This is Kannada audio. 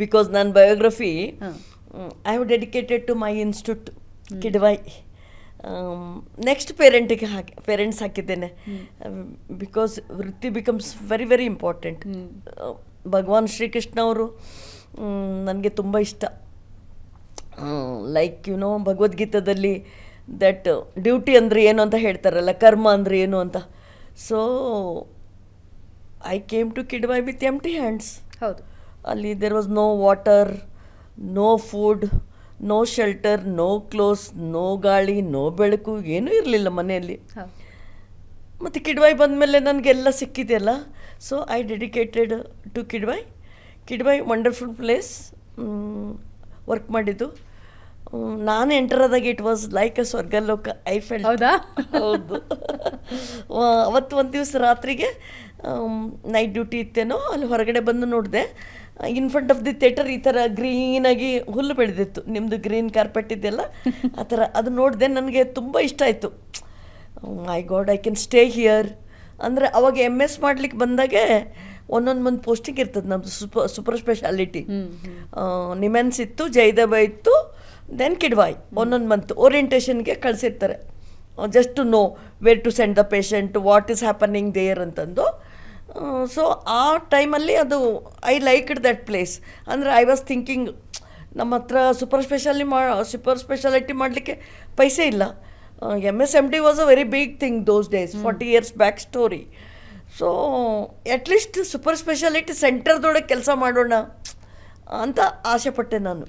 ಬಿಕಾಸ್ ನನ್ನ biography I have dedicated to my institute Kidwai. Next parents ಹಾಕಿದ್ದೇನೆ, ಬಿಕಾಸ್ ವೃತ್ತಿ becomes very very important. Bhagwan Shrikrishna ಅವರು ನನಗೆ ತುಂಬ ಇಷ್ಟ. ಲೈಕ್ ಭಗವದ್ಗೀತಾದಲ್ಲಿ ದಟ್ ಡ್ಯೂಟಿ ಅಂದರೆ ಏನು ಅಂತ ಹೇಳ್ತಾರಲ್ಲ, ಕರ್ಮ ಅಂದರೆ ಏನು ಅಂತ. So I came to Kidwai with empty hands. ಹೌದು, ಅಲ್ಲಿ there was no water, no food, no shelter, no clothes, no ಗಾಳಿ, ನೋ ಬೆಳಕು, ಏನೂ ಇರಲಿಲ್ಲ ಮನೆಯಲ್ಲಿ. ಮತ್ತು ಕಿಡ್ವೈ ಬಂದಮೇಲೆ ನನಗೆಲ್ಲ ಸಿಕ್ಕಿದೆಯಲ್ಲ. So I dedicated to Kidwai. Kidwai wonderful place. Work ಮಾಡಿದ್ದು ನಾನು ಎಂಟರ್ ಆದಾಗ ಇಟ್ ವಾಸ್ ಲೈಕ್ ಅ ಸ್ವರ್ಗಲೋಕ. I felt. ಹೌದಾ? ಹೌದು. ಅವತ್ತು ಒಂದು ದಿವಸ ರಾತ್ರಿಗೆ ನೈಟ್ ಡ್ಯೂಟಿ ಇತ್ತೇನೋ, ಅಲ್ಲಿ ಹೊರಗಡೆ ಬಂದು ನೋಡಿದೆ, in front of the theatre ಈ ಥರ ಗ್ರೀನಾಗಿ ಹುಲ್ಲು ಬೆಳೆದಿತ್ತು, ನಿಮ್ಮದು ಗ್ರೀನ್ ಕಾರ್ಪೆಟ್ ಇದೆಯಲ್ಲ ಆ ಥರ. ಅದು ನೋಡಿದೆ, ನನಗೆ ತುಂಬ ಇಷ್ಟ ಆಯಿತು. My God, I can stay here. ಅಂದರೆ ಅವಾಗ MS ಮಾಡಲಿಕ್ಕೆ ಬಂದಾಗೆ ಒಂದೊಂದು ಪೋಸ್ಟಿಂಗ್ ಇರ್ತದೆ ನಮ್ಮದು. ಸೂಪರ್ ಸ್ಪೆಷಾಲಿಟಿ ನಿಮೆನ್ಸ್ ಇತ್ತು, ಜಯದೇವ ಇತ್ತು, ದೆನ್ ಕಿಡ್ವಾಯ್. ಒಂದೊಂದು ಮಂತ್ ಓರಿಯೆಂಟೇಷನ್ಗೆ ಕಳಿಸಿರ್ತಾರೆ, just to know where to send the patient, what is happening there ಅಂತಂದು. ಸೊ ಆ ಟೈಮಲ್ಲಿ ಅದು ಐ ಲೈಕ್ಡ್ ದಟ್ ಪ್ಲೇಸ್. ಅಂದರೆ ಐ ವಾಸ್ ಥಿಂಕಿಂಗ್, ನಮ್ಮ ಹತ್ರ ಸೂಪರ್ ಸ್ಪೆಷಾಲಿಟಿ ಮಾಡಲಿಕ್ಕೆ ಪೈಸೆ ಇಲ್ಲ. MS MD was a very big thing those days, 40 years back story. So at least super specialty ಸೆಂಟರ್ದೊಳಗೆ ಕೆಲಸ ಮಾಡೋಣ ಅಂತ ಆಸೆ ಪಟ್ಟೆ ನಾನು.